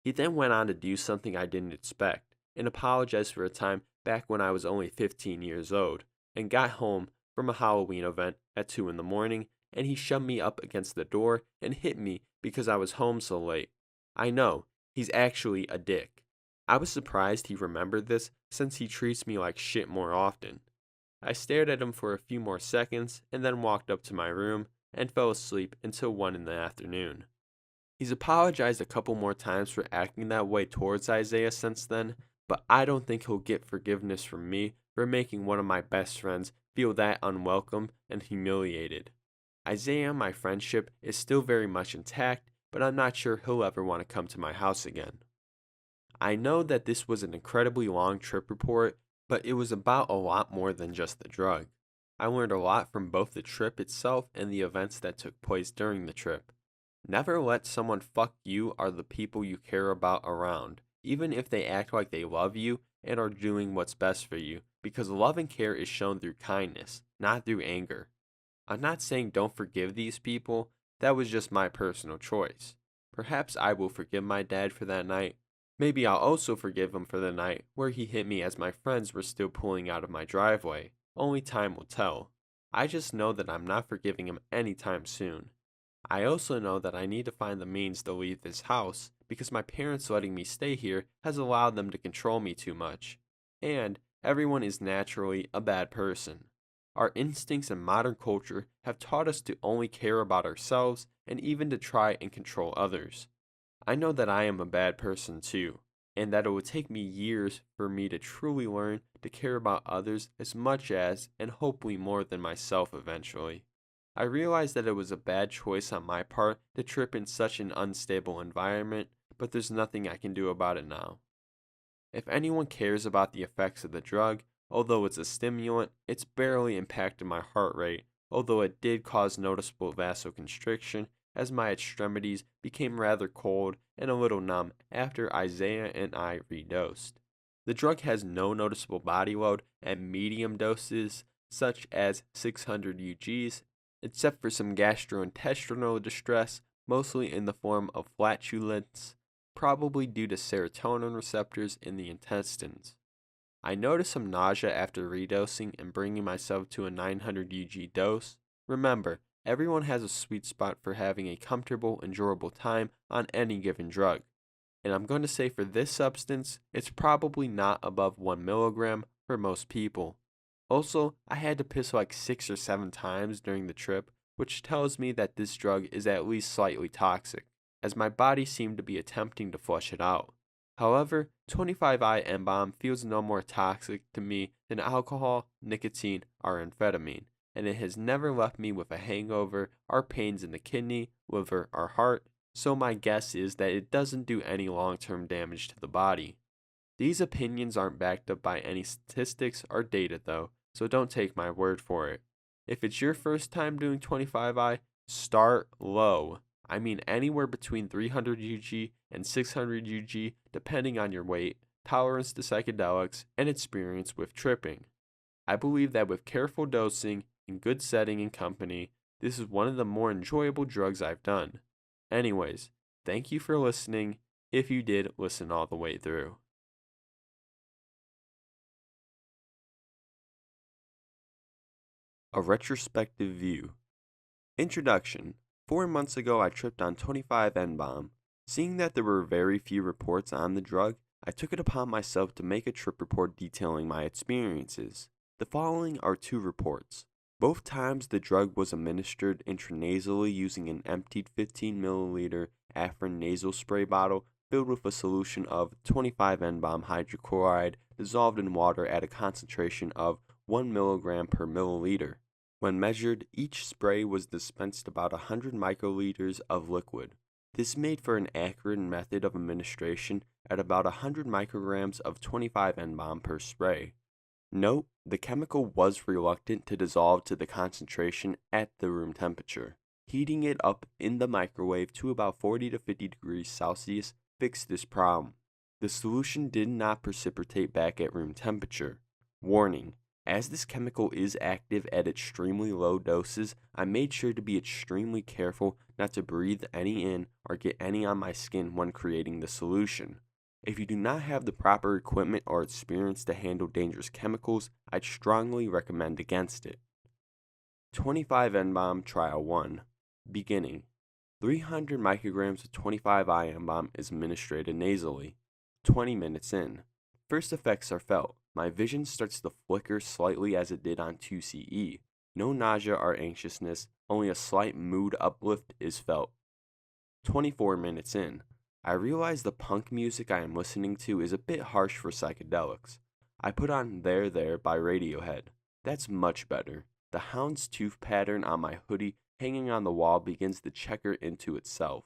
He then went on to do something I didn't expect and apologized for a time back when I was only 15 years old and got home from a Halloween event at 2 in the morning, and he shoved me up against the door and hit me because I was home so late. I know, he's actually a dick. I was surprised he remembered this since he treats me like shit more often. I stared at him for a few more seconds and then walked up to my room and fell asleep until 1 in the afternoon. He's apologized a couple more times for acting that way towards Isaiah since then, but I don't think he'll get forgiveness from me for making one of my best friends feel that unwelcome and humiliated. Isaiah and my friendship is still very much intact, but I'm not sure he'll ever want to come to my house again. I know that this was an incredibly long trip report, but it was about a lot more than just the drug. I learned a lot from both the trip itself and the events that took place during the trip. Never let someone fuck you or the people you care about around, even if they act like they love you and are doing what's best for you, because love and care is shown through kindness, not through anger. I'm not saying don't forgive these people, that was just my personal choice. Perhaps I will forgive my dad for that night. Maybe I'll also forgive him for the night where he hit me as my friends were still pulling out of my driveway. Only time will tell. I just know that I'm not forgiving him anytime soon. I also know that I need to find the means to leave this house because my parents letting me stay here has allowed them to control me too much. And everyone is naturally a bad person. Our instincts in modern culture have taught us to only care about ourselves and even to try and control others. I know that I am a bad person too, and that it would take me years for me to truly learn to care about others as much as, and hopefully more than myself eventually. I realized that it was a bad choice on my part to trip in such an unstable environment, but there's nothing I can do about it now. If anyone cares about the effects of the drug, although it's a stimulant, it's barely impacted my heart rate, although it did cause noticeable vasoconstriction as my extremities became rather cold and a little numb after Isaiah and I redosed. The drug has no noticeable body load at medium doses, such as 600 UGs, except for some gastrointestinal distress, mostly in the form of flatulence, probably due to serotonin receptors in the intestines. I noticed some nausea after redosing and bringing myself to a 900 UG dose. Remember, everyone has a sweet spot for having a comfortable, enjoyable time on any given drug. And I'm going to say for this substance, it's probably not above 1 milligram for most people. Also, I had to piss like 6 or 7 times during the trip, which tells me that this drug is at least slightly toxic, as my body seemed to be attempting to flush it out. However, 25I N-BOME feels no more toxic to me than alcohol, nicotine, or amphetamine, and it has never left me with a hangover or pains in the kidney, liver, or heart, so my guess is that it doesn't do any long-term damage to the body. These opinions aren't backed up by any statistics or data though, so don't take my word for it. If it's your first time doing 25I, start low. I mean anywhere between 300 UG and 600 UG depending on your weight, tolerance to psychedelics, and experience with tripping. I believe that with careful dosing, in good setting and company, this is one of the more enjoyable drugs I've done. Anyways, thank you for listening, if you did listen all the way through. A retrospective view. Introduction. 4 months ago, I tripped on 25 N-BOME. Seeing that there were very few reports on the drug, I took it upon myself to make a trip report detailing my experiences. The following are 2 reports. Both times the drug was administered intranasally using an emptied 15 milliliter Afrin nasal spray bottle filled with a solution of 25 N-BOME hydrochloride dissolved in water at a concentration of 1 milligram per milliliter. When measured, each spray was dispensed about 100 microliters of liquid. This made for an accurate method of administration at about 100 micrograms of 25 N-BOME per spray. Note, the chemical was reluctant to dissolve to the concentration at the room temperature. Heating it up in the microwave to about 40 to 50 degrees Celsius fixed this problem. The solution did not precipitate back at room temperature. Warning, as this chemical is active at extremely low doses, I made sure to be extremely careful not to breathe any in or get any on my skin when creating the solution. If you do not have the proper equipment or experience to handle dangerous chemicals, I'd strongly recommend against it. 25 N-BOME Trial 1. Beginning. 300 micrograms of 25I N-BOME is administered nasally. 20 minutes in. First effects are felt. My vision starts to flicker slightly as it did on 2CE. No nausea or anxiousness, only a slight mood uplift is felt. 24 minutes in. I realize the punk music I am listening to is a bit harsh for psychedelics. I put on There There by Radiohead. That's much better. The hound's tooth pattern on my hoodie hanging on the wall begins to checker into itself.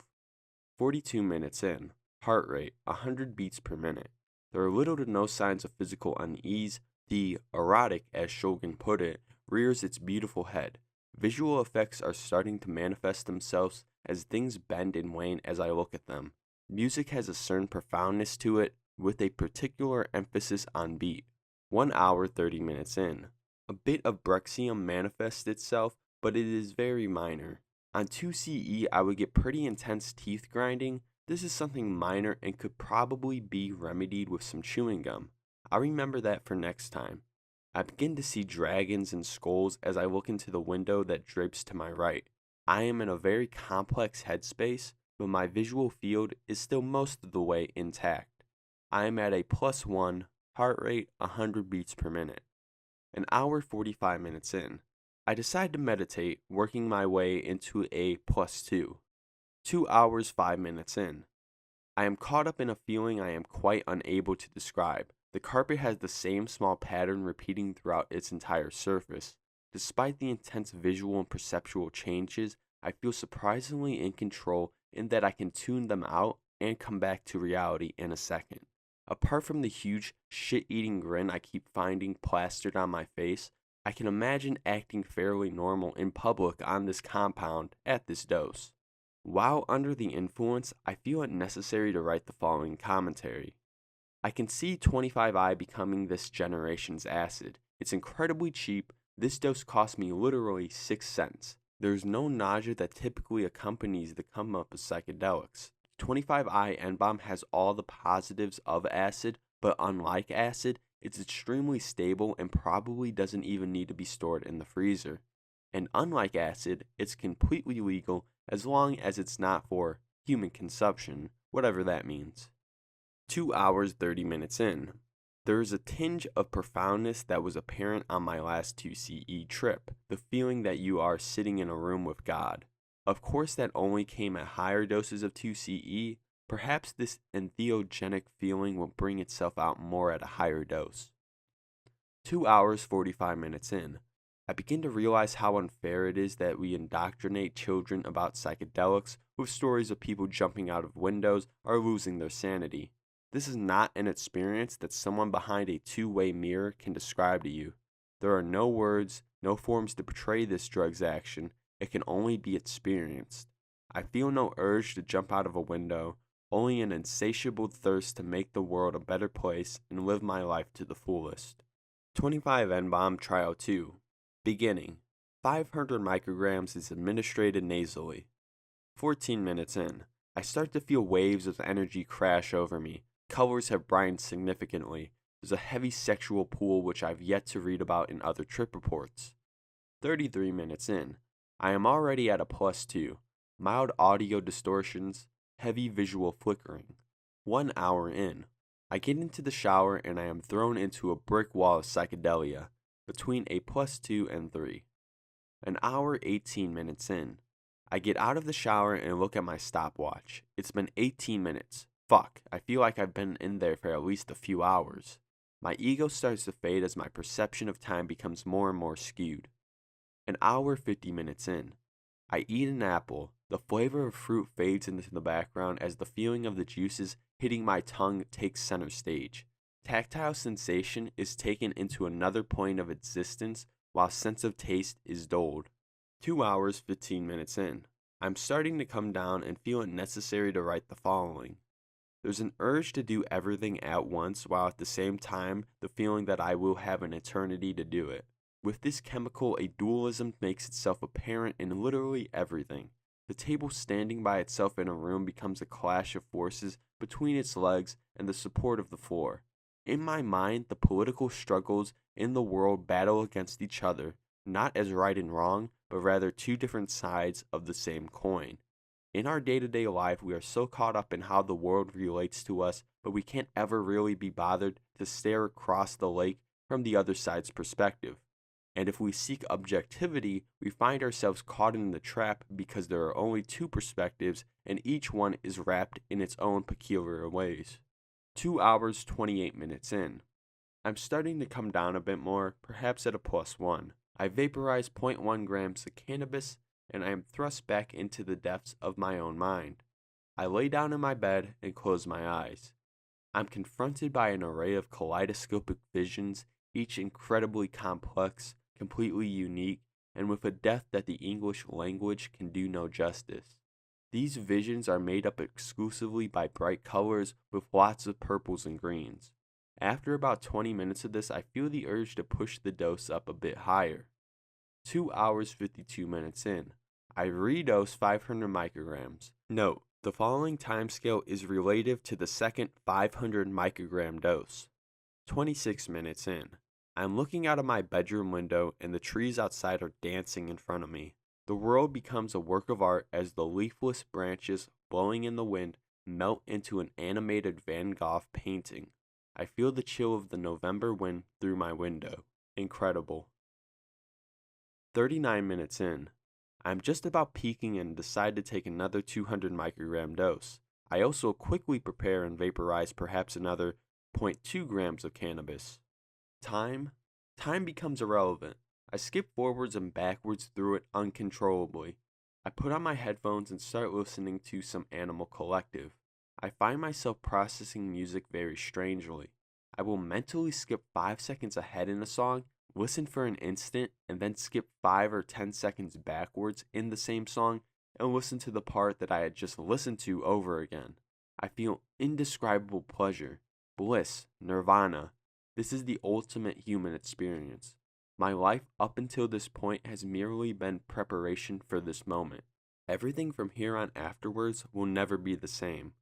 42 minutes in. Heart rate, 100 beats per minute. There are little to no signs of physical unease. The erotic, as Shogun put it, rears its beautiful head. Visual effects are starting to manifest themselves as things bend and wane as I look at them. Music has a certain profoundness to it, with a particular emphasis on beat. 1 hour 30 minutes in. A bit of Brexium manifests itself, but it is very minor. On 2CE, I would get pretty intense teeth grinding. This is something minor and could probably be remedied with some chewing gum. I'll remember that for next time. I begin to see dragons and skulls as I look into the window that drapes to my right. I am in a very complex headspace, but my visual field is still most of the way intact. I am at a +1, heart rate 100 beats per minute. An hour 45 minutes in, I decide to meditate, working my way into a +2. 2 hours 5 minutes in, I am caught up in a feeling I am quite unable to describe. The carpet has the same small pattern repeating throughout its entire surface. Despite the intense visual and perceptual changes, I feel surprisingly in control in that I can tune them out and come back to reality in a second. Apart from the huge shit-eating grin I keep finding plastered on my face, I can imagine acting fairly normal in public on this compound at this dose. While under the influence, I feel it necessary to write the following commentary. I can see 25i becoming this generation's acid. It's incredibly cheap. This dose cost me literally 6 cents. There's no nausea that typically accompanies the come up of psychedelics. 25i N-BOME has all the positives of acid, but unlike acid, it's extremely stable and probably doesn't even need to be stored in the freezer. And unlike acid, it's completely legal as long as it's not for human consumption, whatever that means. 2 hours 30 minutes in. There is a tinge of profoundness that was apparent on my last 2CE trip, the feeling that you are sitting in a room with God. Of course, that only came at higher doses of 2CE. Perhaps this entheogenic feeling will bring itself out more at a higher dose. 2 hours 45 minutes in. I begin to realize how unfair it is that we indoctrinate children about psychedelics with stories of people jumping out of windows or losing their sanity. This is not an experience that someone behind a two-way mirror can describe to you. There are no words, no forms to portray this drug's action. It can only be experienced. I feel no urge to jump out of a window, only an insatiable thirst to make the world a better place and live my life to the fullest. 25 N-BOME Trial 2. Beginning. 500 micrograms is administered nasally. 14 minutes in, I start to feel waves of energy crash over me. Colors have brightened significantly. There's a heavy sexual pool which I've yet to read about in other trip reports. 33 minutes in, I am already at a +2. Mild audio distortions, heavy visual flickering. 1 hour in, I get into the shower and I am thrown into a brick wall of psychedelia, between a +2 and 3. An hour 18 minutes in, I get out of the shower and look at my stopwatch. It's been 18 minutes. Fuck, I feel like I've been in there for at least a few hours. My ego starts to fade as my perception of time becomes more and more skewed. An hour 50 minutes in, I eat an apple. The flavor of fruit fades into the background as the feeling of the juices hitting my tongue takes center stage. Tactile sensation is taken into another plane of existence while sense of taste is dulled. 2 hours 15 minutes in, I'm starting to come down and feel it necessary to write the following. There's an urge to do everything at once while at the same time the feeling that I will have an eternity to do it. With this chemical, a dualism makes itself apparent in literally everything. The table standing by itself in a room becomes a clash of forces between its legs and the support of the floor. In my mind, the political struggles in the world battle against each other, not as right and wrong, but rather two different sides of the same coin. In our day-to-day life, we are so caught up in how the world relates to us, but we can't ever really be bothered to stare across the lake from the other side's perspective. And if we seek objectivity, we find ourselves caught in the trap because there are only two perspectives and each one is wrapped in its own peculiar ways. 2 hours 28 minutes in. I'm starting to come down a bit more, perhaps at a +1. I vaporize 0.1 grams of cannabis and I am thrust back into the depths of my own mind. I lay down in my bed and close my eyes. I'm confronted by an array of kaleidoscopic visions, each incredibly complex, completely unique, and with a depth that the English language can do no justice. These visions are made up exclusively by bright colors with lots of purples and greens. After about 20 minutes of this, I feel the urge to push the dose up a bit higher. 2 hours 52 minutes in, I redose 500 micrograms. Note, the following timescale is relative to the second 500 microgram dose. 26 minutes in, I'm looking out of my bedroom window and the trees outside are dancing in front of me. The world becomes a work of art as the leafless branches blowing in the wind melt into an animated Van Gogh painting. I feel the chill of the November wind through my window. Incredible. 39 minutes in. I'm just about peaking and decide to take another 200 microgram dose. I also quickly prepare and vaporize perhaps another zero point 0.2 grams of cannabis. Time? Time becomes irrelevant. I skip forwards and backwards through it uncontrollably. I put on my headphones and start listening to some Animal Collective. I find myself processing music very strangely. I will mentally skip 5 seconds ahead in a song, listen for an instant, and then skip 5 or 10 seconds backwards in the same song and listen to the part that I had just listened to over again. I feel indescribable pleasure, bliss, nirvana. This is the ultimate human experience. My life up until this point has merely been preparation for this moment. Everything from here on afterwards will never be the same.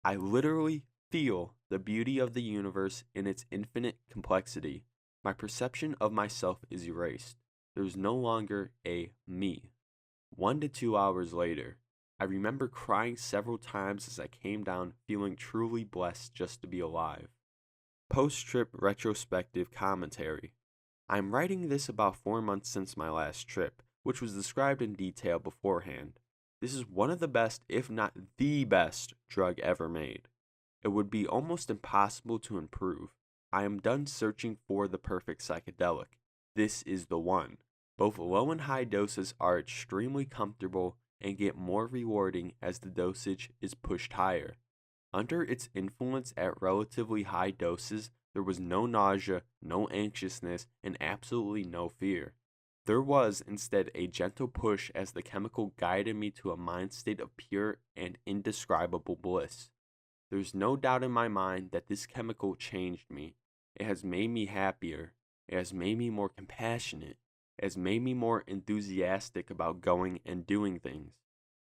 I literally feel the beauty of the universe in its infinite complexity. My perception of myself is erased. There is no longer a me. 1 to 2 hours later, I remember crying several times as I came down feeling truly blessed just to be alive. Post-trip retrospective commentary. I'm writing this about 4 months since my last trip, which was described in detail beforehand. This is one of the best, if not the best, drug ever made. It would be almost impossible to improve. I am done searching for the perfect psychedelic. This is the one. Both low and high doses are extremely comfortable and get more rewarding as the dosage is pushed higher. Under its influence at relatively high doses, there was no nausea, no anxiousness, and absolutely no fear. There was instead a gentle push as the chemical guided me to a mind state of pure and indescribable bliss. There's no doubt in my mind that this chemical changed me. It has made me happier. It has made me more compassionate. It has made me more enthusiastic about going and doing things.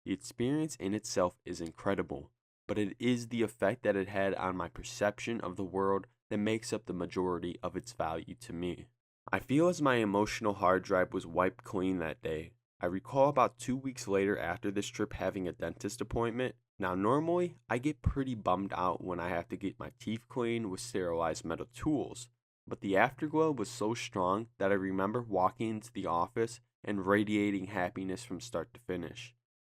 The experience in itself is incredible, but it is the effect that it had on my perception of the world that makes up the majority of its value to me. I feel as my emotional hard drive was wiped clean that day. I recall about 2 weeks later after this trip having a dentist appointment. Now normally, I get pretty bummed out when I have to get my teeth cleaned with sterilized metal tools, but the afterglow was so strong that I remember walking into the office and radiating happiness from start to finish.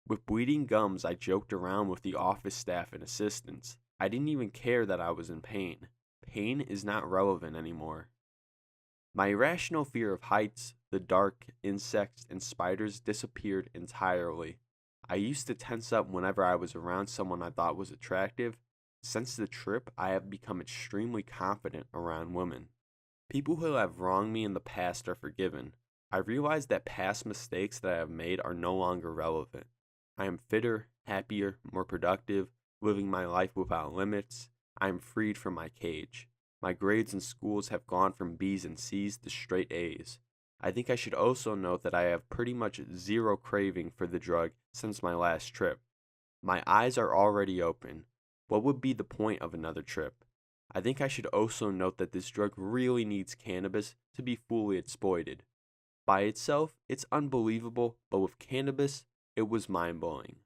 With bleeding gums, I joked around with the office staff and assistants. I didn't even care that I was in pain. Pain is not relevant anymore. My irrational fear of heights, the dark, insects, and spiders disappeared entirely. I used to tense up whenever I was around someone I thought was attractive. Since the trip, I have become extremely confident around women. People who have wronged me in the past are forgiven. I realize that past mistakes that I have made are no longer relevant. I am fitter, happier, more productive, living my life without limits. I am freed from my cage. My grades in schools have gone from B's and C's to straight A's. I think I should also note that I have pretty much zero craving for the drug since my last trip. My eyes are already open. What would be the point of another trip? I think I should also note that this drug really needs cannabis to be fully exploited. By itself, it's unbelievable, but with cannabis, it was mind-blowing.